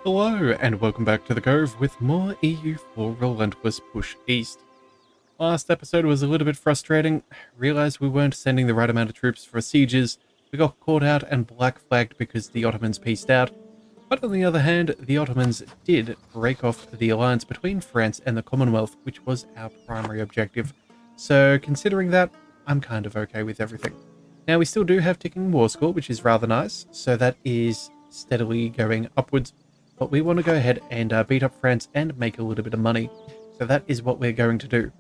Hello, and welcome back to the Cove with more EU4 Relentless Push East. Last episode was a little bit frustrating. Realized we weren't sending the right amount of troops for sieges. We got caught out and black flagged because the Ottomans peaced out. But on the other hand, the Ottomans did break off the alliance between France and the Commonwealth, which was our primary objective. So considering that, I'm kind of okay with everything. Now we still do have ticking war score, which is rather nice. So that is steadily going upwards. But we want to go ahead and beat up France and make a little bit of money. So that is what we're going to do.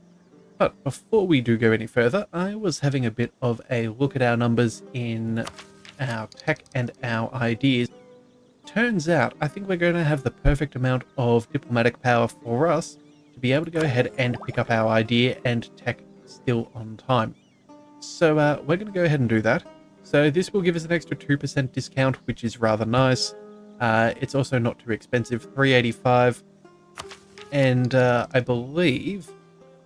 But before we do go any further, I was having a bit of a look at our numbers in our tech and our ideas. Turns out, I think we're going to have the perfect amount of diplomatic power for us to be able to go ahead and pick up our idea and tech still on time. So we're going to go ahead and do that. So this will give us an extra 2% discount, which is rather nice. It's also not too expensive, 385, and I believe,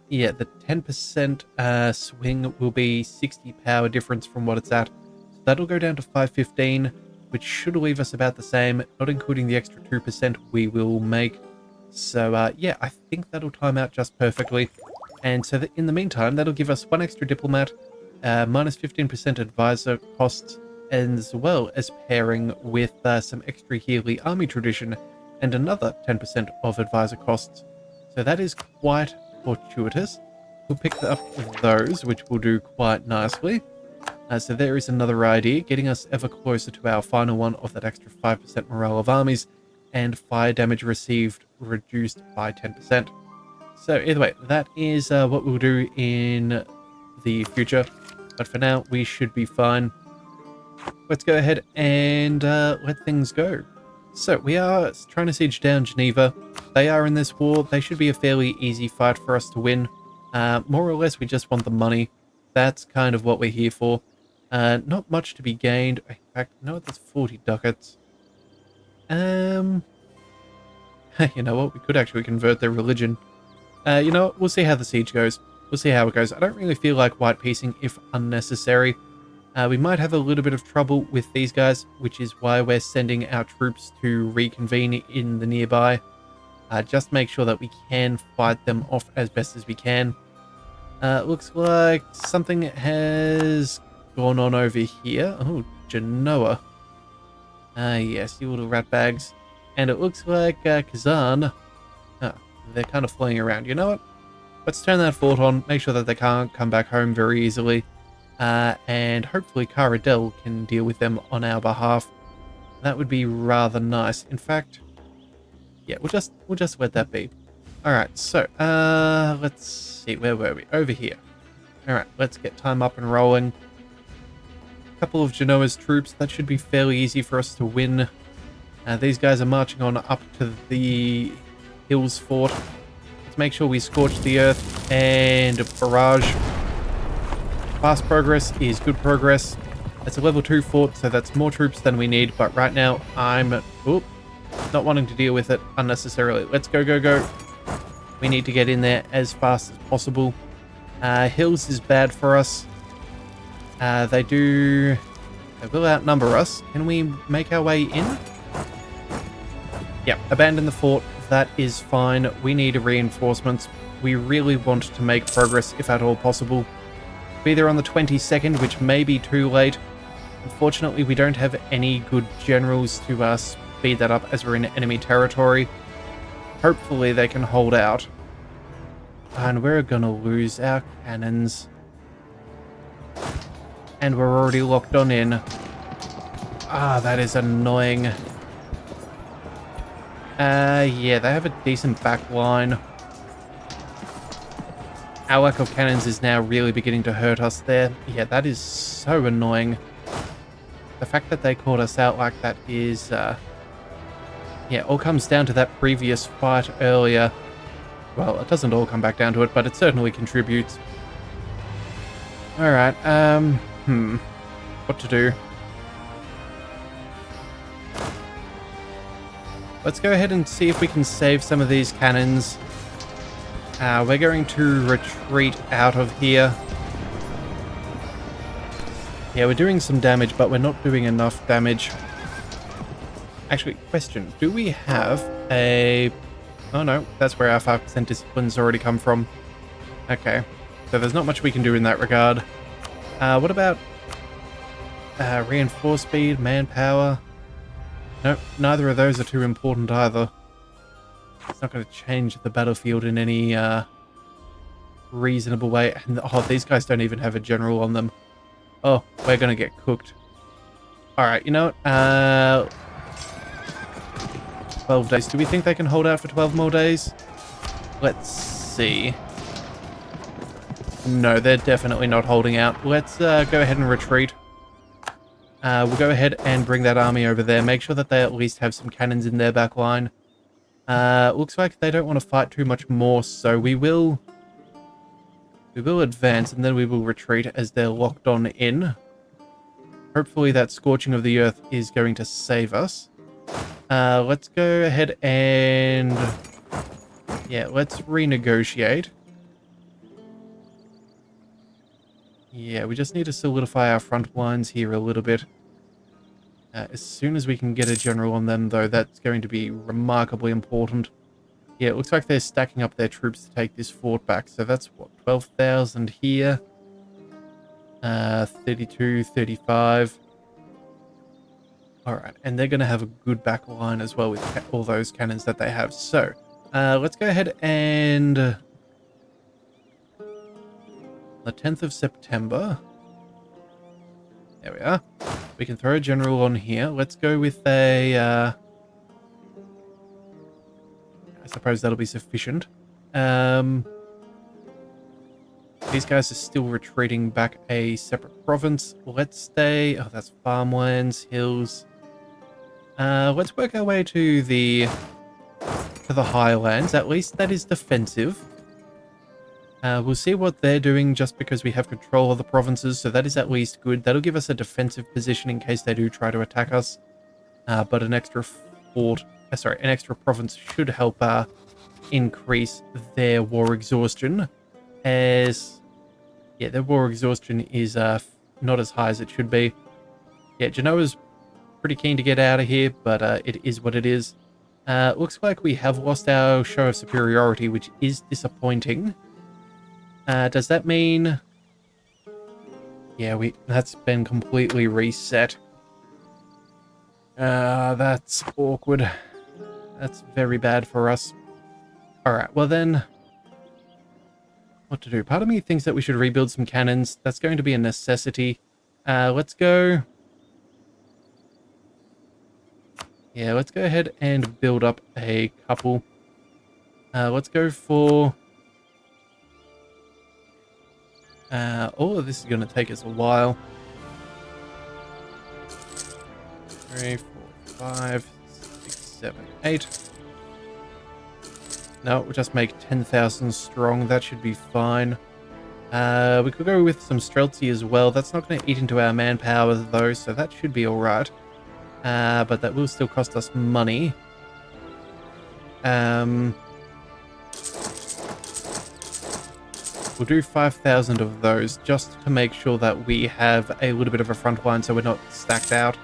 yeah, the 10% swing will be 60 power difference from what it's at. So that'll go down to 515, which should leave us about the same, not including the extra 2% we will make. So yeah, I think that'll time out just perfectly. And so that in the meantime, that'll give us one extra diplomat, minus 15% advisor costs, as well as pairing with some extra yearly army tradition and another 10% of advisor costs. So that is quite fortuitous. We'll pick up those, which will do quite nicely. So there is another idea, getting us ever closer to our final one of that extra 5% morale of armies and fire damage received reduced by 10%. So either way, that is what we'll do in the future. But for now, we should be fine. Let's go ahead and let things go. So we are trying to siege down Geneva. They are in this war. They should be a fairly easy fight for us to win. More or less, we just want the money. That's kind of what we're here for. Not much to be gained. In fact, no, that's 40 ducats. You know what? We could actually convert their religion. You know what? We'll see how the siege goes. We'll see how it goes. I don't really feel like white piecing if unnecessary. We might have a little bit of trouble with these guys, which is why we're sending our troops to reconvene in the nearby. Just make sure that we can fight them off as best as we can. Looks like something has gone on over here. Oh, Genoa. Yes, you little rat bags. And it looks like Kazan. They're kind of flying around. You know what? Let's turn that fort on, make sure that they can't come back home very easily. And hopefully Caradel can deal with them on our behalf. That would be rather nice. In fact, yeah, we'll just let that be. Alright, so let's see, where were we? Over here. Alright, let's get time up and rolling. A couple of Genoa's troops, that should be fairly easy for us to win. These guys are marching on up to the Hills Fort. Let's make sure we scorch the earth and barrage. Fast progress is good progress. It's a level 2 fort, so that's more troops than we need, but right now I'm not wanting to deal with it unnecessarily. Let's go, go, go. We need to get in there as fast as possible. Hills is bad for us. They will outnumber us. Can we make our way in? Yep, abandon the fort. That is fine. We need reinforcements. We really want to make progress if at all possible. Be there on the 22nd, which may be too late. Unfortunately, we don't have any good generals to speed that up as we're in enemy territory. Hopefully they can hold out. And we're gonna lose our cannons. And we're already locked on in. That is annoying. Yeah, they have a decent back line. Our lack of cannons is now really beginning to hurt us there. Yeah, that is so annoying. The fact that they caught us out like that is, yeah, all comes down to that previous fight earlier. Well, it doesn't all come back down to it, but it certainly contributes. Alright, what to do? Let's go ahead and see if we can save some of these cannons. We're going to retreat out of here. Yeah, we're doing some damage, but we're not doing enough damage. Actually, question. Do we have a... Oh no, that's where our 5% disciplines already come from. Okay. So there's not much we can do in that regard. What about reinforced speed, manpower? Nope, neither of those are too important either. It's not going to change the battlefield in any reasonable way. And, oh, these guys don't even have a general on them. Oh, we're going to get cooked. Alright, you know what? 12 days. Do we think they can hold out for 12 more days? Let's see. No, they're definitely not holding out. Let's go ahead and retreat. We'll go ahead and bring that army over there. Make sure that they at least have some cannons in their back line. Looks like they don't want to fight too much more, so we will advance and then we will retreat as they're locked on in. Hopefully that scorching of the earth is going to save us. Let's go ahead and... yeah, let's renegotiate. Yeah, we just need to solidify our front lines here a little bit. As soon as we can get a general on them, though, that's going to be remarkably important. Yeah, it looks like they're stacking up their troops to take this fort back. So that's, what, 12,000 here? 32, 35. Alright, and they're going to have a good back line as well with all those cannons that they have. So, let's go ahead and... the 10th of September. There we are. We can throw a general on here. Let's go with a... I suppose that'll be sufficient. These guys are still retreating back a separate province. Let's stay... oh, that's farmlands, hills. Let's work our way to the highlands. At least that is defensive. We'll see what they're doing just because we have control of the provinces, so that is at least good. That'll give us a defensive position in case they do try to attack us. But an extra fort, an extra province should help increase their war exhaustion. As, yeah, their war exhaustion is not as high as it should be. Yeah, Genoa's pretty keen to get out of here, but it is what it is. Looks like we have lost our show of superiority, which is disappointing. Does that mean... yeah, that's been completely reset. That's awkward. That's very bad for us. Alright, well then... what to do? Part of me thinks that we should rebuild some cannons. That's going to be a necessity. Let's go... yeah, let's go ahead and build up a couple. Let's go for... all of this is going to take us a while. 3, 4, 5, 6, 7, 8. No, we'll just make 10,000 strong. That should be fine. We could go with some Streltsy as well. That's not going to eat into our manpower though, so that should be alright. But that will still cost us money. We'll do 5,000 of those just to make sure that we have a little bit of a front line so we're not stacked out.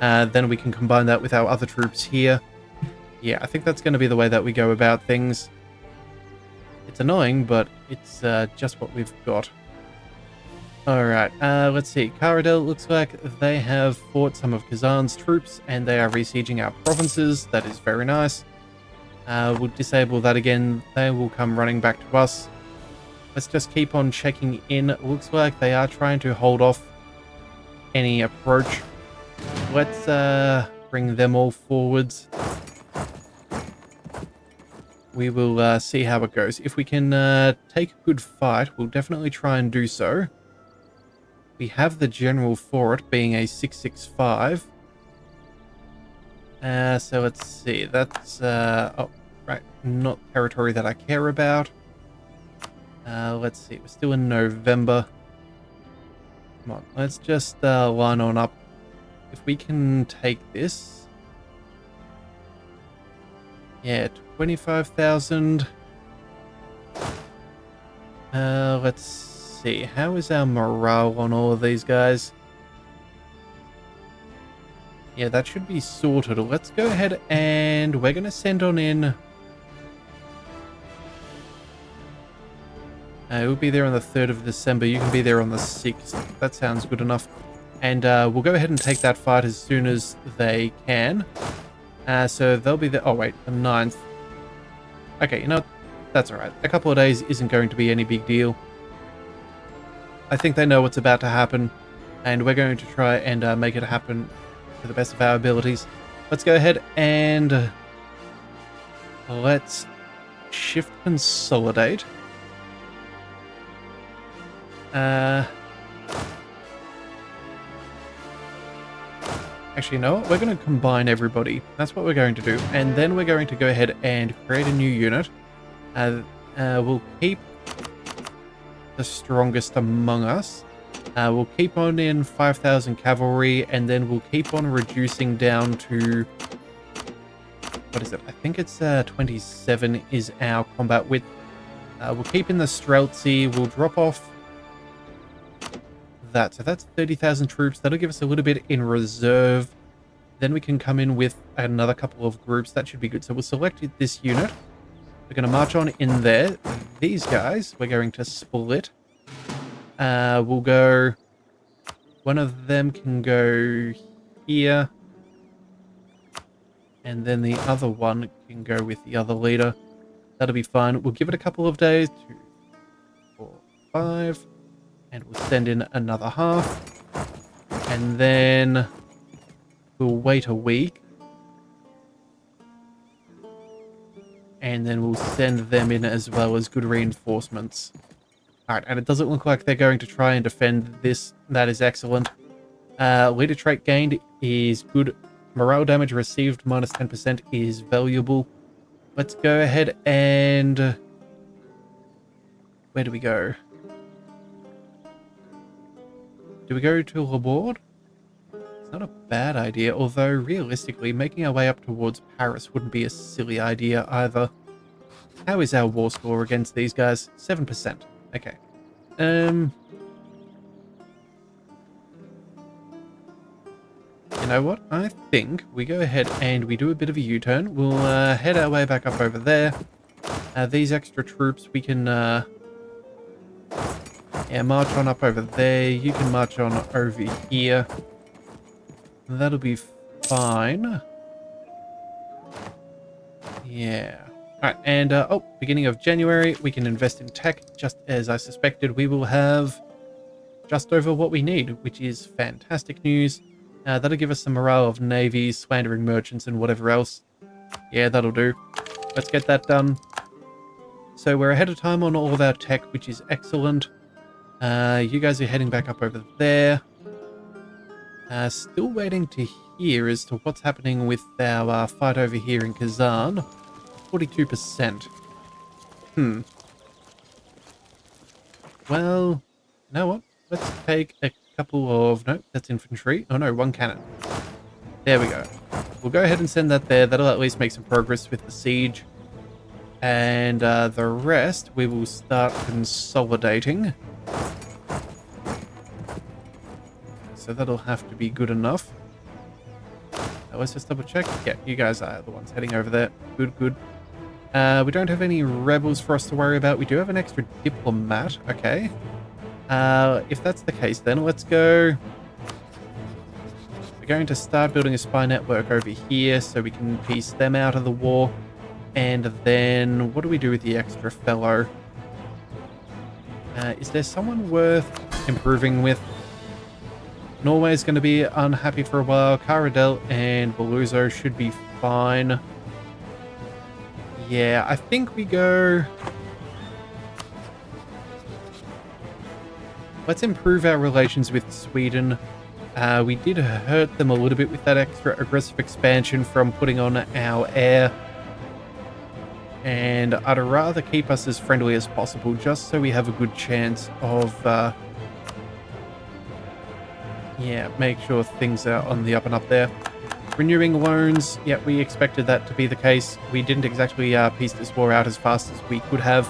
Then we can combine that with our other troops here. Yeah, I think that's going to be the way that we go about things. It's annoying, but it's just what we've got. Alright, let's see. Karadel looks like they have fought some of Kazan's troops and they are besieging our provinces. That is very nice. We'll disable that again. They will come running back to us. Let's just keep on checking in. It looks like they are trying to hold off any approach. Let's bring them all forwards. We will see how it goes. If we can take a good fight, we'll definitely try and do so. We have the general for it, being a 665. So let's see. That's, oh, right, not territory that I care about. Let's see, we're still in November. Come on, let's just line on up. If we can take this. Yeah, 25,000. Let's see, how is our morale on all of these guys? Yeah, that should be sorted. Let's go ahead and we're going to send on in... we'll be there on the 3rd of December. You can be there on the 6th. That sounds good enough. And we'll go ahead and take that fight as soon as they can. So they'll be there... Oh, wait, the 9th. Okay, you know, that's all right. A couple of days isn't going to be any big deal. I think they know what's about to happen. And we're going to try and make it happen to the best of our abilities. Let's go ahead and let's shift consolidate. Actually, you know what? We're going to combine everybody. That's what we're going to do. And then we're going to go ahead and create a new unit. We'll keep the strongest among us. We'll keep on in 5,000 cavalry, and then we'll keep on reducing down to... What is it? I think it's 27 is our combat width. We'll keep in the Streltsy. We'll drop off that. So that's 30,000 troops. That'll give us a little bit in reserve. Then we can come in with another couple of groups. That should be good. So we'll select this unit. We're going to march on in there. These guys, we're going to split. We'll go... One of them can go here. And then the other one can go with the other leader. That'll be fine. We'll give it a couple of days. 2, 4, 5. And we'll send in another half. And then we'll wait a week. And then we'll send them in as well as good reinforcements. Alright, and it doesn't look like they're going to try and defend this. That is excellent. Leader trait gained is good. Morale damage received minus 10% is valuable. Let's go ahead and... Where do we go? Do we go to Laborde? It's not a bad idea, although realistically, making our way up towards Paris wouldn't be a silly idea either. How is our war score against these guys? 7%. Okay. You know what? I think we go ahead and we do a bit of a U-turn. We'll head our way back up over there. These extra troops, we can march on up over there. You can march on over here. That'll be fine. Yeah. Alright, and beginning of January, we can invest in tech. Just as I suspected, we will have just over what we need, which is fantastic news. That'll give us some morale of navies, slandering merchants, and whatever else. Yeah, that'll do. Let's get that done. So we're ahead of time on all of our tech, which is excellent. You guys are heading back up over there. Still waiting to hear as to what's happening with our fight over here in Kazan. 42%. Well, you know what? Let's take a couple of... Nope, that's infantry. Oh no, one cannon. There we go. We'll go ahead and send that there. That'll at least make some progress with the siege. And the rest, we will start consolidating. So that'll have to be good enough. Let's just double check. Yeah, you guys are the ones heading over there. Good, good. We don't have any rebels for us to worry about. We do have an extra diplomat. Okay. If that's the case, then let's go. We're going to start building a spy network over here so we can piece them out of the war. And then what do we do with the extra fellow? Is there someone worth improving with? Norway's going to be unhappy for a while. Caradel and Beluzo should be fine. Yeah, I think we go... Let's improve our relations with Sweden. We did hurt them a little bit with that extra aggressive expansion from putting on our air. And I'd rather keep us as friendly as possible just so we have a good chance of... yeah, make sure things are on the up and up there. Renewing loans, yeah, we expected that to be the case. We didn't exactly piece this war out as fast as we could have,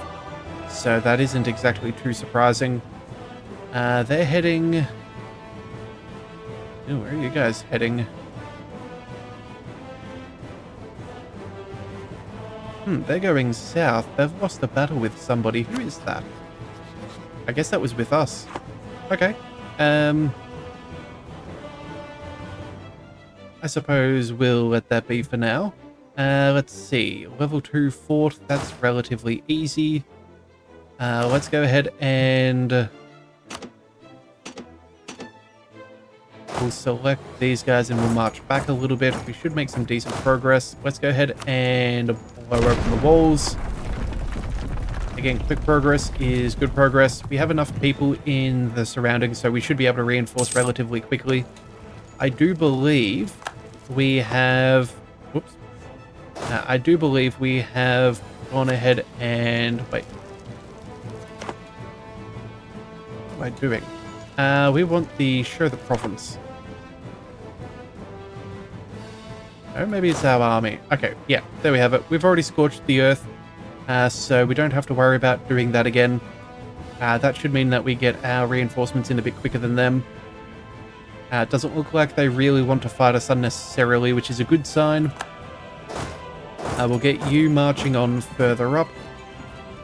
so that isn't exactly too surprising. They're heading... Ooh, where are you guys heading? They're going south. They've lost a battle with somebody. Who is that? I guess that was with us. Okay. I suppose we'll let that be for now. Let's see. Level 2 fort. That's relatively easy. Let's go ahead and we'll select these guys and we'll march back a little bit. We should make some decent progress. Let's go ahead and blow open the walls. Again, quick progress is good progress. We have enough people in the surroundings, so we should be able to reinforce relatively quickly. I do believe we have... Whoops. I do believe we have gone ahead and... Wait. What am I doing? We want the show the province. Oh, maybe it's our army. Okay, yeah, there we have it. We've already scorched the earth, so we don't have to worry about doing that again. That should mean that we get our reinforcements in a bit quicker than them. It doesn't look like they really want to fight us unnecessarily, which is a good sign. We'll get you marching on further up.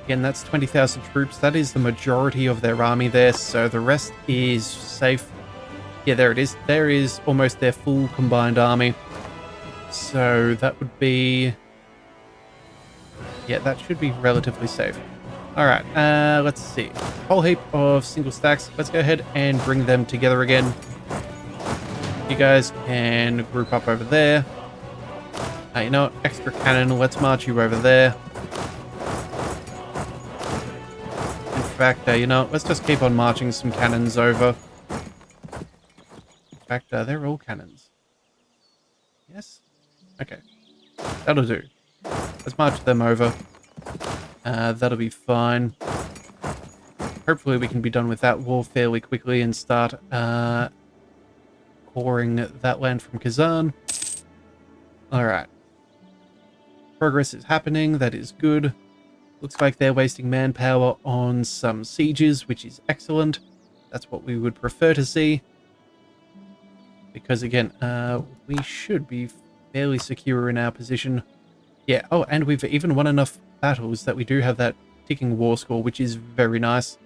Again, that's 20,000 troops. That is the majority of their army there, so the rest is safe. Yeah, there it is. There is almost their full combined army. So that would be... Yeah, that should be relatively safe. Alright, let's see. Whole heap of single stacks. Let's go ahead and bring them together again. You guys can group up over there. You know what? Extra cannon. Let's march you over there. In fact, you know, let's just keep on marching some cannons over. In fact, they're all cannons. Yes? Okay. That'll do. Let's march them over. That'll be fine. Hopefully we can be done with that war fairly quickly and start coring that land from Kazan. Alright. Progress is happening. That is good. Looks like they're wasting manpower on some sieges, which is excellent. That's what we would prefer to see. Because again, we should be fairly secure in our position. Yeah, oh, and we've even won enough battles that we do have that ticking war score, which is very nice.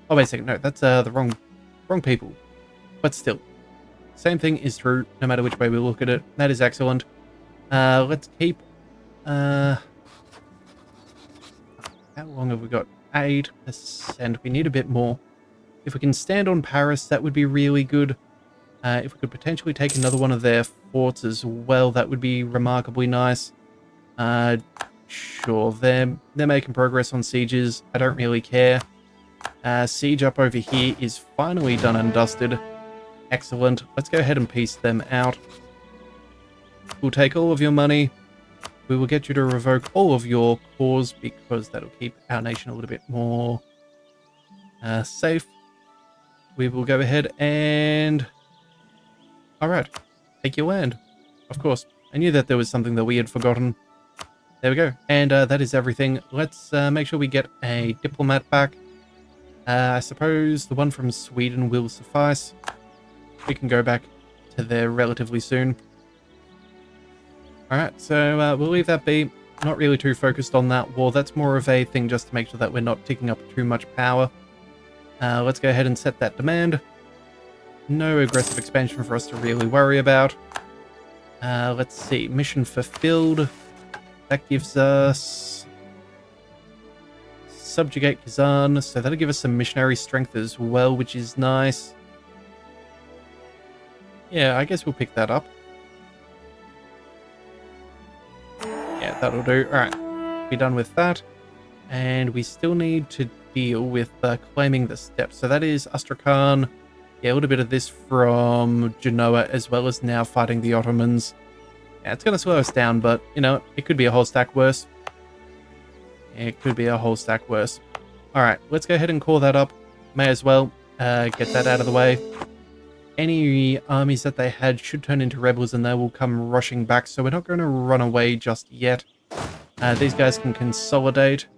Oh, wait a second. No, that's the wrong people. But still, same thing is true no matter which way we look at it. That is excellent. Let's keep... how long have we got? 8%. We need a bit more. If we can stand on Paris, that would be really good. If we could potentially take another one of their forts as well, that would be remarkably nice. Sure, they're making progress on sieges. I don't really care. Siege up over here is finally done and dusted. Excellent. Let's go ahead and piece them out. We'll take all of your money. We will get you to revoke all of your cores because that'll keep our nation a little bit more safe. We will go ahead and... Alright, take your land. Of course, I knew that there was something that we had forgotten. There we go. And that is everything. Let's make sure we get a diplomat back. I suppose the one from Sweden will suffice. We can go back to there relatively soon. Alright, so we'll leave that be. Not really too focused on that war. That's more of a thing just to make sure that we're not ticking up too much power. Let's go ahead and set that demand. No aggressive expansion for us to really worry about. Let's see. Mission fulfilled. That gives us... Subjugate Kazan. So that'll give us some missionary strength as well, which is nice. Yeah, I guess we'll pick that up. Yeah, that'll do. Alright, be done with that. And we still need to deal with claiming the steppe. So that is Astrakhan. Yeah, a little bit of this from Genoa, as well as now fighting the Ottomans. Yeah, it's going to slow us down, but, you know, it could be a whole stack worse. It could be a whole stack worse. Alright, let's go ahead and call that up. May as well get that out of the way. Any armies that they had should turn into rebels and they will come rushing back, so we're not going to run away just yet. These guys can consolidate.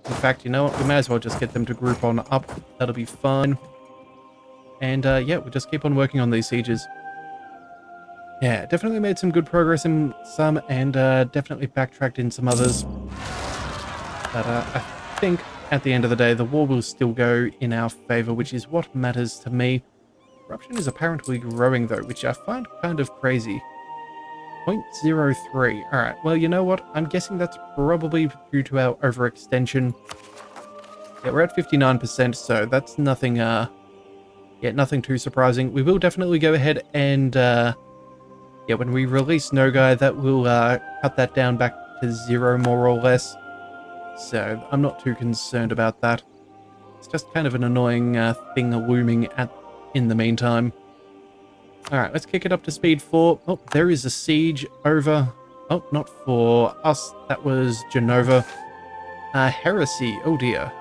In fact, you know what? We may as well just get them to group on up. That'll be fine. And yeah, we'll just keep on working on these sieges. Yeah, definitely made some good progress in some and definitely backtracked in some others. But I think at the end of the day, the war will still go in our favor, which is what matters to me. Corruption is apparently growing though, which I find kind of crazy. 0.03. Alright, well, you know what? I'm guessing that's probably due to our overextension. Yeah, we're at 59%, so that's nothing, nothing too surprising. We will definitely go ahead and, when we release Nogai, that will, cut that down back to 0 more or less. So, I'm not too concerned about that. It's just kind of an annoying, thing looming in the meantime. Alright, let's kick it up to speed 4. Oh, there is a siege over... Oh, not for us. That was Genova. Heresy. Oh dear.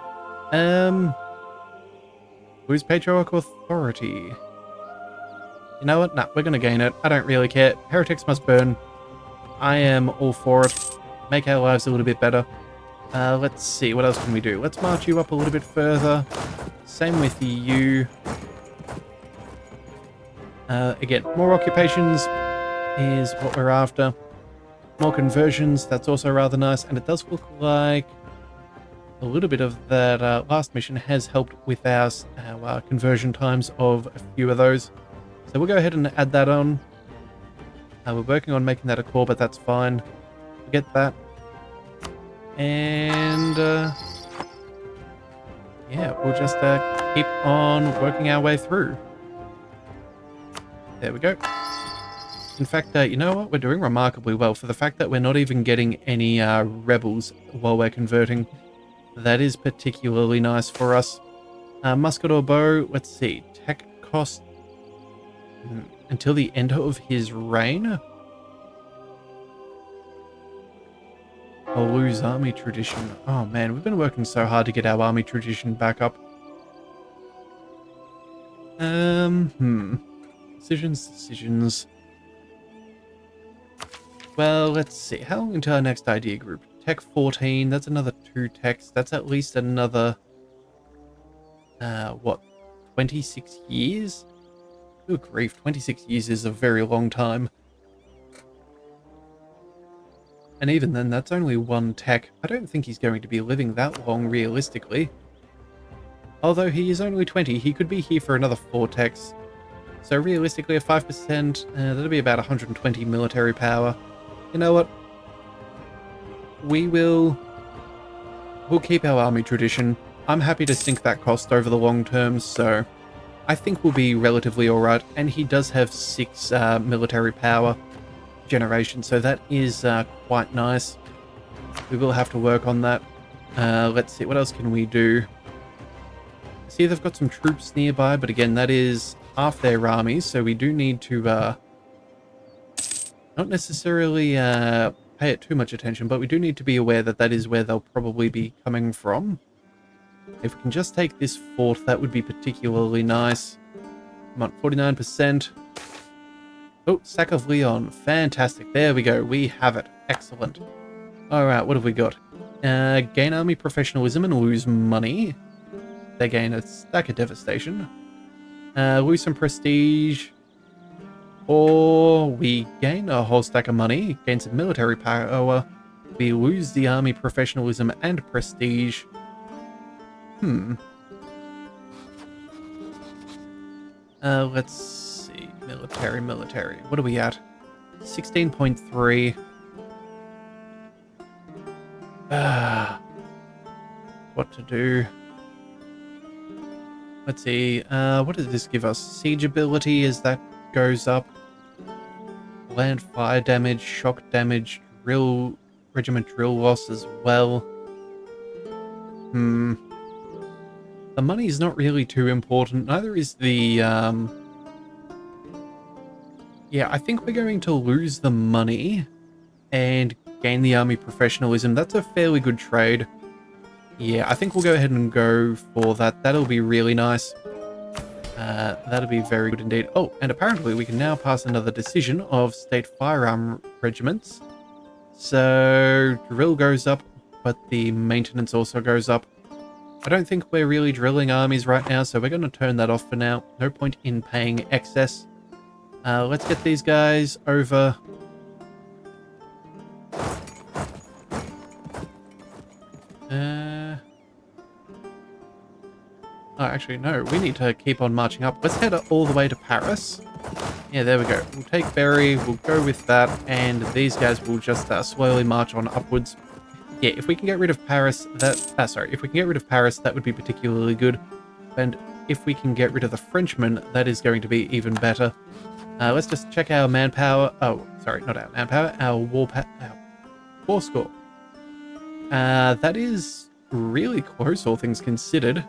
Lose patriarchal authority. You know what? Nah, we're gonna gain it. I don't really care. Heretics must burn. I am all for it. Make our lives a little bit better. Let's see. What else can we do? Let's march you up a little bit further. Same with you. Again, more occupations is what we're after. More conversions, that's also rather nice. And it does look like a little bit of that last mission has helped with our conversion times of a few of those. So we'll go ahead and add that on. We're working on making that a core, but that's fine. Forget that. And we'll just keep on working our way through. There we go. In fact, you know what? We're doing remarkably well for the fact that we're not even getting any rebels while we're converting. That is particularly nice for us. Musket or bow, let's see. Tech cost until the end of his reign. I'll lose army tradition. Oh man, we've been working so hard to get our army tradition back up. Decisions. Well, let's see. How long until our next idea group? Tech 14, that's another 2 techs. That's at least another, 26 years? Good grief, 26 years is a very long time. And even then, that's only 1 tech. I don't think he's going to be living that long, realistically. Although he is only 20, he could be here for another 4 techs. So realistically, at 5%, that'll be about 120 military power. You know what? We'll keep our army tradition. I'm happy to sink that cost over the long term, so I think we'll be relatively alright. And he does have 6 military power generation, so that is quite nice. We will have to work on that. Let's see, what else can we do? See, they've got some troops nearby, but again, that is half their armies, so we do need to not necessarily pay it too much attention, but we do need to be aware that that is where they'll probably be coming from. If we can just take this fort, that would be particularly nice. Come on, 49%. Oh, sack of Leon. Fantastic. There we go. We have it. Excellent. Alright, what have we got? Gain army professionalism and lose money. They gain a stack of devastation. Lose some prestige. Or we gain a whole stack of money, gain some military power. We lose the army professionalism and prestige. Let's see. Military. What are we at? 16.3. What to do? Let's see. What does this give us? Siege ability, as that goes up. Land fire damage, shock damage, regiment drill loss as well. The money is not really too important. Neither is the, Yeah, I think we're going to lose the money and gain the army professionalism. That's a fairly good trade. Yeah, I think we'll go ahead and go for that. That'll be really nice. That'll be very good indeed. Oh, and apparently we can now pass another decision of state firearm regiments. So drill goes up, but the maintenance also goes up. I don't think we're really drilling armies right now, so we're going to turn that off for now. No point in paying excess. Let's get these guys over. Oh, actually, no. We need to keep on marching up. Let's head all the way to Paris. Yeah, there we go. We'll take Berry. We'll go with that. And these guys will just slowly march on upwards. Yeah, if we can get rid of Paris, if we can get rid of Paris, that would be particularly good. And if we can get rid of the Frenchmen, that is going to be even better. Let's just check our manpower. Oh, sorry, not our manpower. Our war score. That is really close, all things considered.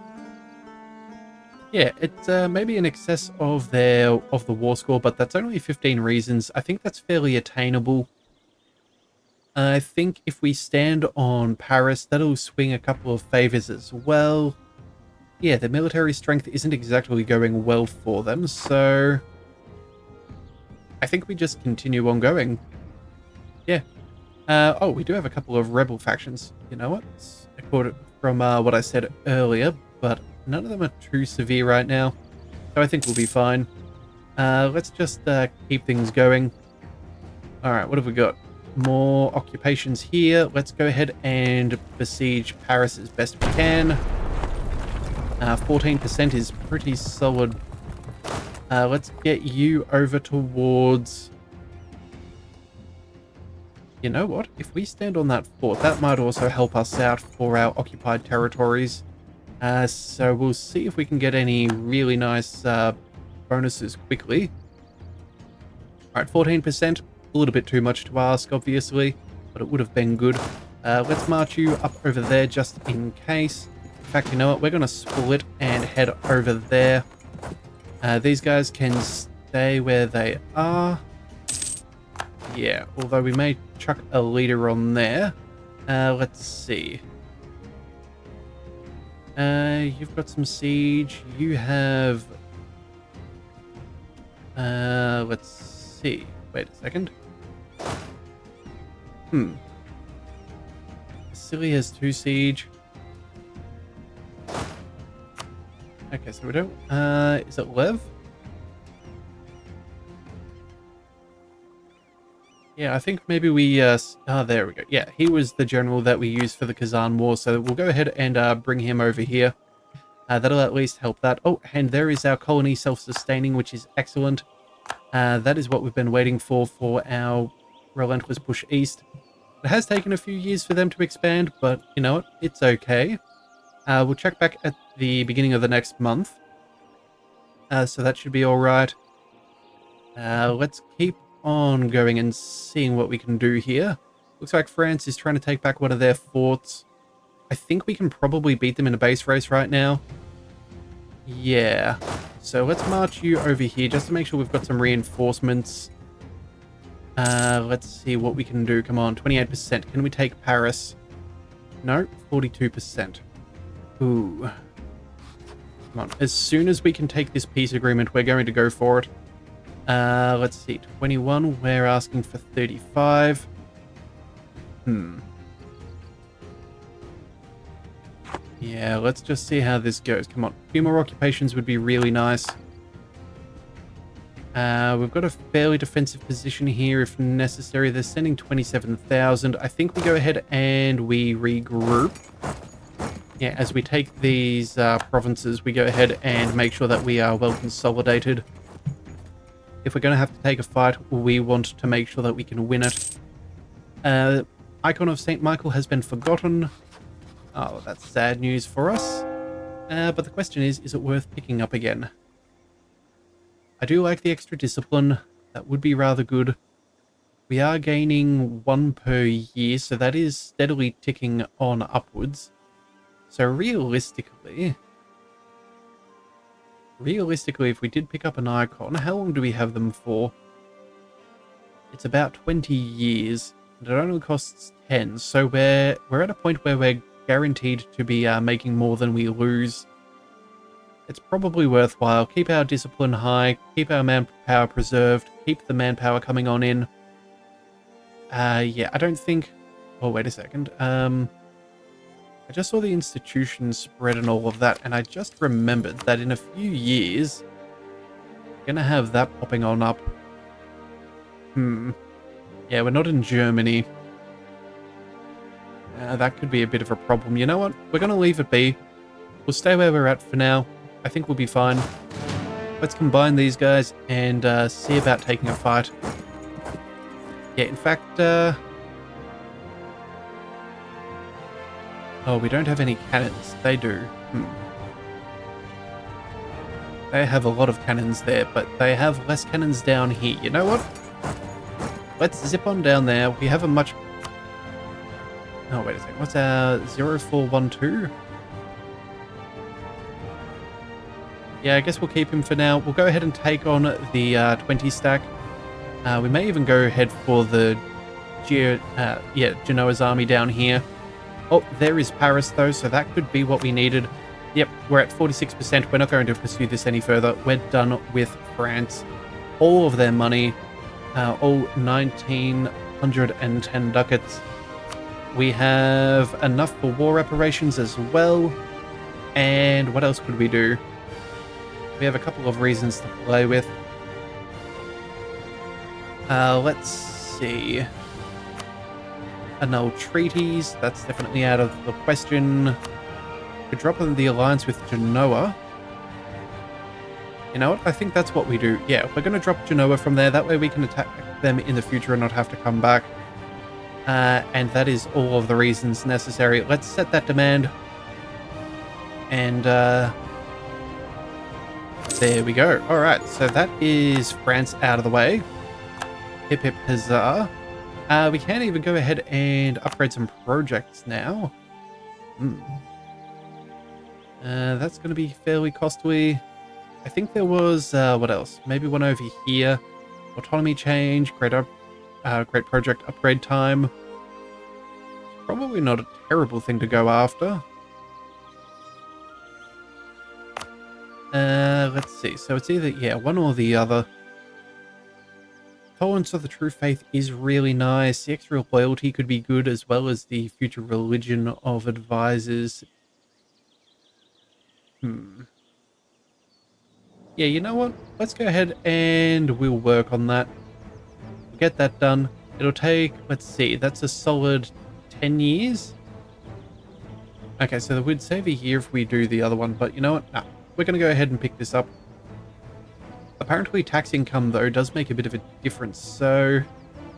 Yeah, it's maybe in excess of the war score, but that's only 15 reasons. I think that's fairly attainable. I think if we stand on Paris, that'll swing a couple of favors as well. Yeah, the military strength isn't exactly going well for them, so I think we just continue on going. Yeah. Oh, we do have a couple of rebel factions. You know what? According from what I said earlier, but none of them are too severe right now, so I think we'll be fine. Let's just keep things going. All right, what have we got? More occupations here. Let's go ahead and besiege Paris as best we can. 14% is pretty solid. Let's get you over towards... You know what? If we stand on that fort, that might also help us out for our occupied territories. So we'll see if we can get any really nice bonuses quickly. Alright, 14%. A little bit too much to ask, obviously, but it would have been good. Let's march you up over there just in case. In fact, you know what? We're going to split and head over there. These guys can stay where they are. Yeah, although we may chuck a leader on there. Let's see. You've got some siege. You have... let's see. Wait a second. Sicily has 2 siege. Okay, so we don't... is it Lev? Yeah, I think maybe we... there we go. Yeah, he was the general that we used for the Kazan War, so we'll go ahead and bring him over here. That'll at least help that. Oh, and there is our colony self-sustaining, which is excellent. That is what we've been waiting for our Relentless push east. It has taken a few years for them to expand, but you know what? It's okay. We'll check back at the beginning of the next month. So that should be alright. Let's keep on going and seeing what we can do here. Looks like France is trying to take back one of their forts. I think we can probably beat them in a base race right now. Yeah. So let's march you over here just to make sure we've got some reinforcements. Let's see what we can do. Come on, 28%. Can we take Paris? No, 42%. Ooh. Come on. As soon as we can take this peace agreement, we're going to go for it. Let's see. 21. We're asking for 35. Yeah, let's just see how this goes. Come on. A few more occupations would be really nice. We've got a fairly defensive position here if necessary. They're sending 27,000. I think we go ahead and we regroup. Yeah, as we take these provinces, we go ahead and make sure that we are well consolidated. If we're going to have to take a fight, we want to make sure that we can win it. Icon of St. Michael has been forgotten. Oh, that's sad news for us. But the question is it worth picking up again? I do like the extra discipline. That would be rather good. We are gaining 1 per year, so that is steadily ticking on upwards. So realistically, if we did pick up an icon, how long do we have them for? It's about 20 years, and it only costs 10, so we're at a point where we're guaranteed to be making more than we lose. It's probably worthwhile. Keep our discipline high, keep our manpower preserved, keep the manpower coming on in. Yeah, I don't think... Oh, wait a second. I just saw the institution spread and all of that, and I just remembered that in a few years, we're going to have that popping on up. Yeah, we're not in Germany. That could be a bit of a problem. You know what? We're going to leave it be. We'll stay where we're at for now. I think we'll be fine. Let's combine these guys and see about taking a fight. Yeah, in fact... Oh, we don't have any cannons. They do. They have a lot of cannons there, but they have less cannons down here. You know what? Let's zip on down there. We have a much... Oh, wait a second. What's our 0412? Yeah, I guess we'll keep him for now. We'll go ahead and take on the 20 stack. We may even go ahead for the Genoa's army down here. Oh, there is Paris though, so that could be what we needed. Yep, we're at 46%. We're not going to pursue this any further. We're done with France. All of their money, all 1,910 ducats. We have enough for war reparations as well. And what else could we do? We have a couple of reasons to play with. Let's see. Annul treaties. That's definitely out of the question. We drop in the alliance with Genoa. You know what? I think that's what we do. Yeah, we're going to drop Genoa from there. That way we can attack them in the future and not have to come back. And that is all of the reasons necessary. Let's set that demand. And there we go. All right, so that is France out of the way. Hip hip huzzah. We can even go ahead and upgrade some projects now. That's going to be fairly costly. I think there was, what else? Maybe one over here. Autonomy change, great project upgrade time. Probably not a terrible thing to go after. Let's see. So it's either, yeah, one or the other. Tolerance of the True Faith is really nice. The extra loyalty could be good, as well as the future religion of advisors. Yeah, you know what? Let's go ahead and we'll work on that. We'll get that done. It'll take, let's see, that's a solid 10 years. Okay, so we'd save a year if we do the other one, but you know what? Nah, we're going to go ahead and pick this up. Apparently tax income, though, does make a bit of a difference. So,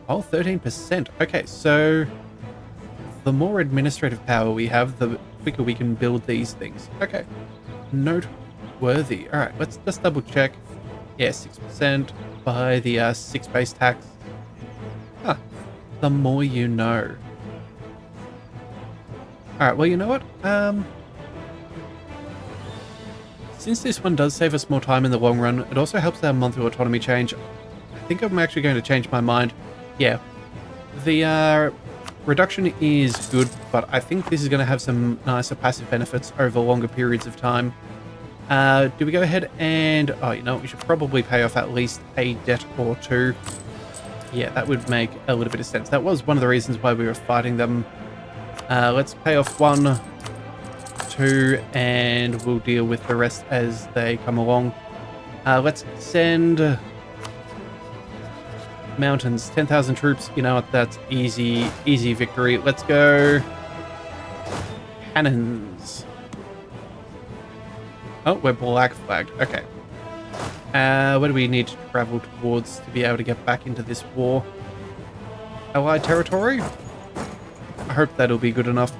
oh, 13%. Okay, so the more administrative power we have, the quicker we can build these things. Okay, noteworthy. All right, let's just double check. Yeah, 6% by the 6 base tax. Huh, the more you know. All right, well, you know what? Since this one does save us more time in the long run, it also helps our monthly autonomy change. I think I'm actually going to change my mind. Yeah, the reduction is good, but I think this is going to have some nicer passive benefits over longer periods of time. Do we go ahead and... Oh, you know, we should probably pay off at least a debt or two. Yeah, that would make a little bit of sense. That was one of the reasons why we were fighting them. Let's pay off 1, 2, and we'll deal with the rest as they come along. Let's send mountains, 10,000 troops. You know what? That's easy victory. Let's go cannons. Oh, we're black flagged. Okay. Where do we need to travel towards to be able to get back into this war? Allied territory? I hope that'll be good enough.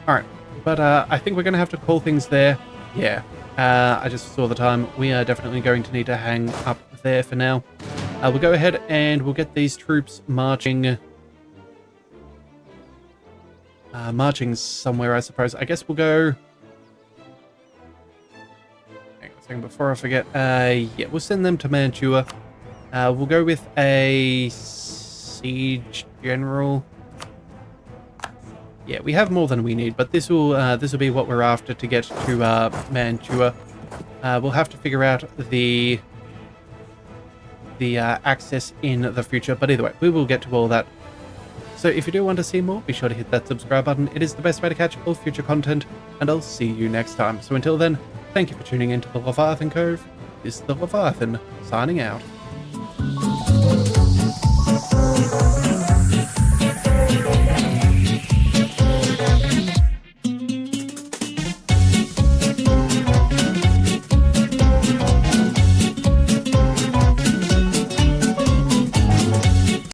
All right. But I think we're going to have to call things there. Yeah, I just saw the time. We are definitely going to need to hang up there for now. We'll go ahead and we'll get these troops marching. Marching somewhere, I suppose. I guess we'll go... Hang on a second before I forget. Yeah, we'll send them to Mantua. We'll go with a siege general. Yeah, we have more than we need, but this will be what we're after to get to Mantua. We'll have to figure out the access in the future, but either way, we will get to all that. So if you do want to see more, be sure to hit that subscribe button. It is the best way to catch all future content, and I'll see you next time. So until then, thank you for tuning into the Leviathan Cove. This is the Leviathan, signing out.